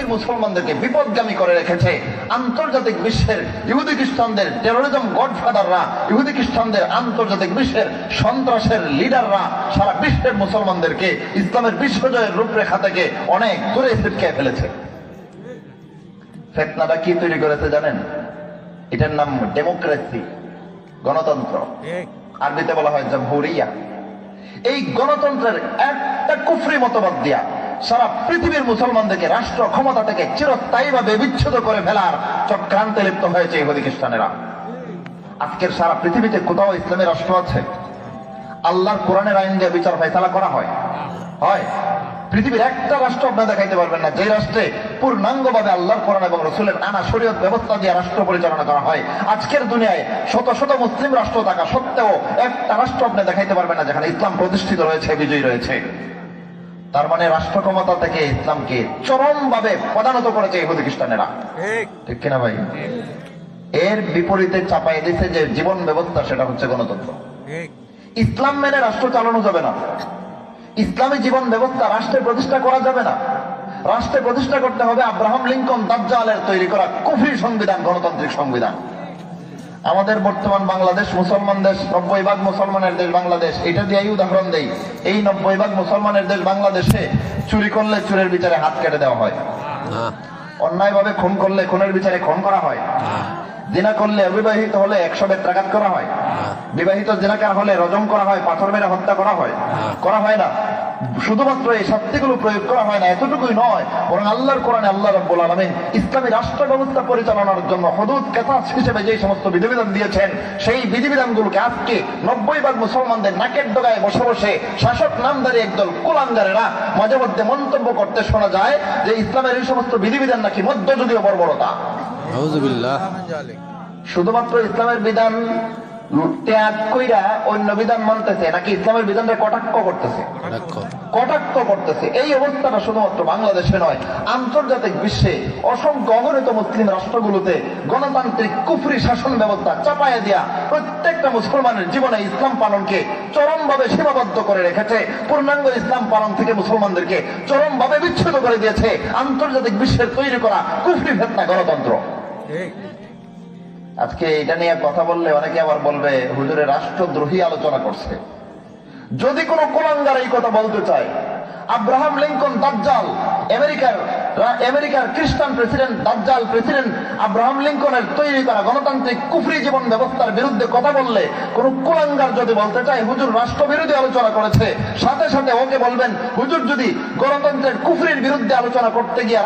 পৃথিবীর মুসলমানদেরকে বিপদগামী করে রেখেছে। আন্তর্জাতিক বিশ্বের ইহুদি খ্রিস্টানদের টেরোরিজম গডফাদাররা, ইহুদি খ্রিস্টানদের আন্তর্জাতিক বিশ্বের সন্ত্রাসের লিডাররা সারা বিশ্বের মুসলমানদেরকে ইসলামের বিশ্বজয়ের রূপরেখা থেকে অনেক দূরে ছিটকে ফেলেছে। ফিতনাটা কি তৈরি করেছে জানেন? এটার নাম ডেমোক্রেসি, গণতন্ত্র। আরবিতে বলা হয় জামহুরিয়া। এই গণতন্ত্রের একটা কুফরি মতবাদ দিয়া সারা পৃথিবীর মুসলমানদেরকে রাষ্ট্র ক্ষমতা থেকে চিরস্থায়ীভাবে বিচ্ছেদ করে ফেলার চক্রান্তে লিপ্ত হয়েছে ইহুদি খ্রিস্টানেরা। আজকের সারা পৃথিবীতে কোথাও ইসলামের রাষ্ট্র আছে? আল্লাহর কোরআনের আইন দিয়ে বিচার ফয়সালা করা হয়? পৃথিবীর একটা রাষ্ট্র আপনি দেখাইতে পারবেন না যে রাষ্ট্রে পূর্ণাঙ্গভাবে আল্লাহর কোরআন এবং রাসূলের আনা শরীয়ত ব্যবস্থা দিয়ে রাষ্ট্র পরিচালনা করা হয়। আজকের দুনিয়ায় শত শত মুসলিম রাষ্ট্র থাকা সত্ত্বেও একটা রাষ্ট্র আপনি দেখাইতে পারবেন না যেখানে ইসলাম প্রতিষ্ঠিত রয়েছে, বিজয়ী রয়েছে। তার মানে রাষ্ট্র ক্ষমতা থেকে ইসলামকে চরমভাবে পদানত করেছে ইহুদি খ্রিস্টানেরা, ঠিক কিনা ভাই? এর বিপরীতে চাপাই দিয়েছে যে জীবন ব্যবস্থা, সেটা হচ্ছে গণতন্ত্র। ইসলাম মেনে রাষ্ট্র চালানো যাবে না, ইসলামী জীবন ব্যবস্থা রাষ্ট্রে প্রতিষ্ঠা করা যাবে না। রাষ্ট্রে প্রতিষ্ঠা করতে হবে আব্রাহাম লিঙ্কন দাজ্জালের তৈরি করা কুফরি সংবিধান, গণতান্ত্রিক সংবিধান। আমাদের বর্তমান বাংলাদেশ মুসলমান দেশ, 90% মুসলমানের দেশ বাংলাদেশ, এটা দিয়েই উদাহরণ দেই। এই 90% মুসলমানের দেশ বাংলাদেশে চুরি করলে চুরের বিচারে হাত কেটে দেওয়া হয়, অন্যায়ভাবে খুন করলে খুনের বিচারে খুন করা হয়, জিনা করলে অবিবাহিত হলে 100 বেত্রাঘাত করা হয়, বিবাহিত জিনাকার হলে রজম করা হয়, পাথর মেরে হত্যা করা হয়। করা হয় না? শুধুমাত্র এই শাস্তিগুলো প্রয়োগ করা হয় না, এতটুকুই নয়, বরং আল্লাহর কোরআনে আল্লাহ রাব্বুল আলামিন ইসলামী রাষ্ট্র ব্যবস্থা পরিচালনার জন্য হুদুদ কিসাস হিসেবে যে সমস্ত বিধিবিধান দিয়েছেন, সেই বিধিবিধানগুলোকে আজকে 90% মুসলমানদের নাকের ডগায় বসে বসে শাসক নামধারী একদল কুলাঙ্গারেরা মাঝে মধ্যে মন্তব্য করতে শোনা যায় যে ইসলামের এই সমস্ত বিধিবিধান নাকি মধ্যযুগীয় বর্বরতা। নাউযুবিল্লাহ। শুধুমাত্র ইসলামের বিধান ত্যাগ কইরা অন্য বিধান মানতেছে নাকি ইসলামের বিধানটা কটাক্ষ করতেছে? কটাক্ষ করতেছে। এই অবস্থাটা শুধুমাত্র বাংলাদেশে নয়, আন্তর্জাতিক বিশ্বে অসংখ্য অগণিত মুসলিম রাষ্ট্রগুলোতে গণতান্ত্রিক কুফরি শাসন ব্যবস্থা চাপাইয়া দিয়া প্রত্যেকটা মুসলমানের জীবনে ইসলাম পালনকে চরমভাবে সীমাবদ্ধ করে রেখেছে। পূর্ণাঙ্গ ইসলাম পালন থেকে মুসলমানদেরকে চরমভাবে বিচ্ছেদ করে দিয়েছে আন্তর্জাতিক বিশ্বের তৈরি করা কুফরি ফিতনা গণতন্ত্র। আজকে এটা নিয়ে কথা বললে অনেকে আবার বলবে হুজুরে রাষ্ট্রদ্রোহী আলোচনা করছে। যদি কোন কুলাঙ্গার এই কথা বলতে চায়, আব্রাহাম লিঙ্কন দাজ্জাল, আমেরিকার খ্রিস্টান প্রেসিডেন্ট দাজ্জাল প্রেসিডেন্ট আব্রাহাম লিঙ্কনের তৈরি করা গণতান্ত্রিক কুফরি জীবন ব্যবস্থার বিরুদ্ধে কথা বললে কোন কুলাঙ্গার যদি বলতে চায় হুজুর রাষ্ট্রবিরোধী আলোচনা করেছে, সাথে সাথে ওকে বলবেন হুজুর যদি গণতন্ত্রের কুফরির বিরুদ্ধে আলোচনা করতে গিয়ে